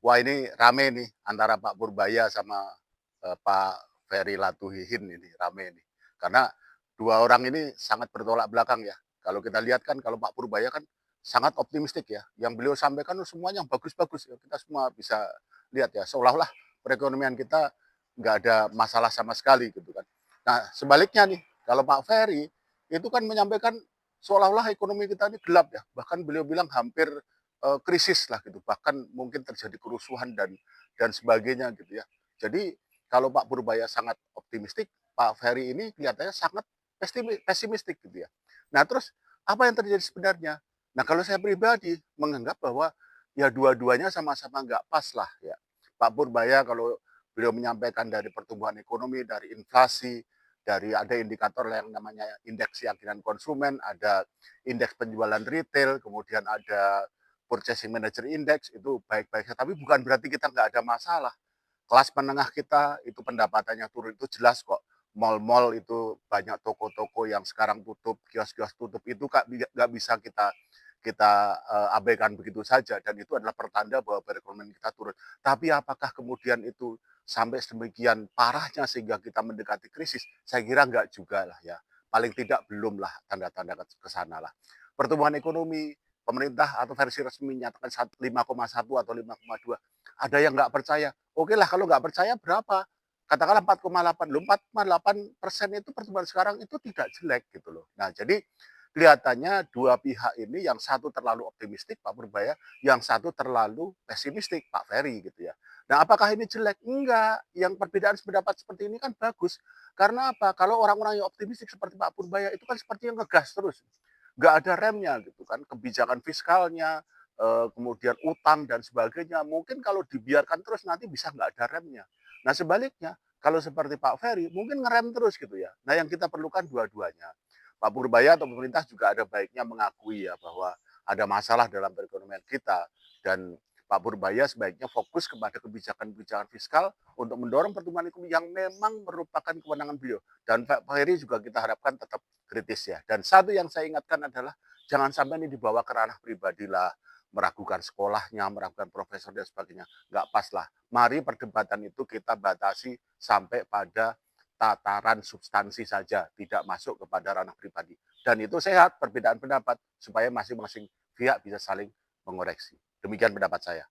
wah ini rame nih antara Pak Purbaya sama, Pak Ferry Latuhihin ini, rame nih. Karena 2 orang ini sangat bertolak belakang ya. Kalau kita lihat kan kalau Pak Purbaya kan sangat optimistik ya, yang beliau sampaikan semuanya yang bagus-bagus ya, kita semua bisa lihat ya, seolah-olah perekonomian kita nggak ada masalah sama sekali gitu kan. Nah sebaliknya nih, kalau Pak Ferry itu kan menyampaikan seolah-olah ekonomi kita ini gelap ya, bahkan beliau bilang hampir krisis lah gitu, bahkan mungkin terjadi kerusuhan dan sebagainya gitu ya. Jadi kalau Pak Purbaya sangat optimistik, Pak Ferry ini kelihatannya sangat pesimistik gitu ya. Nah terus apa yang terjadi sebenarnya? Nah kalau saya pribadi menganggap bahwa ya dua-duanya sama-sama nggak pas lah ya. Pak Purbaya kalau beliau menyampaikan dari pertumbuhan ekonomi, dari inflasi, dari ada indikator yang namanya indeks keyakinan konsumen, ada indeks penjualan retail, kemudian ada Purchasing Manager Index itu baik-baik saja, tapi bukan berarti kita nggak ada masalah. Kelas menengah kita itu pendapatannya turun itu jelas kok. Mal-mal itu banyak toko-toko yang sekarang tutup, kios-kios tutup itu kak nggak bisa kita kita abaikan begitu saja dan itu adalah pertanda bahwa perekonomian kita turun. Tapi apakah kemudian itu sampai sedemikian parahnya sehingga kita mendekati krisis? Saya kira nggak juga lah ya. Paling tidak belum lah tanda-tanda ke sana lah. Pertumbuhan ekonomi pemerintah atau versi resmi menyatakan 5,1 atau 5,2. Ada yang nggak percaya. Oke lah kalau nggak percaya berapa? Katakanlah 4,8. Loh 4,8% itu pertumbuhan sekarang itu tidak jelek gitu loh. Nah jadi kelihatannya dua pihak ini yang satu terlalu optimistik Pak Purbaya, yang satu terlalu pesimistik Pak Ferry gitu ya. Nah apakah ini jelek? Enggak. Yang perbedaan pendapat seperti ini kan bagus. Karena apa? Kalau orang-orang yang optimistik seperti Pak Purbaya itu kan seperti yang ngegas terus. Nggak ada remnya gitu kan. Kebijakan fiskalnya, kemudian utang dan sebagainya. Mungkin kalau dibiarkan terus nanti bisa nggak ada remnya. Nah sebaliknya, kalau seperti Pak Ferry mungkin ngerem terus gitu ya. Nah yang kita perlukan dua-duanya. Pak Purbaya atau pemerintah juga ada baiknya mengakui ya bahwa ada masalah dalam perekonomian kita dan Pak Purbaya sebaiknya fokus kepada kebijakan-kebijakan fiskal untuk mendorong pertumbuhan ekonomi yang memang merupakan kewenangan beliau. Dan Pak Ferry juga kita harapkan tetap kritis ya. Dan satu yang saya ingatkan adalah jangan sampai ini dibawa ke ranah pribadi lah, meragukan sekolahnya, meragukan profesor dan sebagainya. Nggak pas lah. Mari perdebatan itu kita batasi sampai pada tataran substansi saja, tidak masuk kepada ranah pribadi. Dan itu sehat perbedaan pendapat supaya masing-masing pihak bisa saling mengoreksi. Demikian pendapat saya.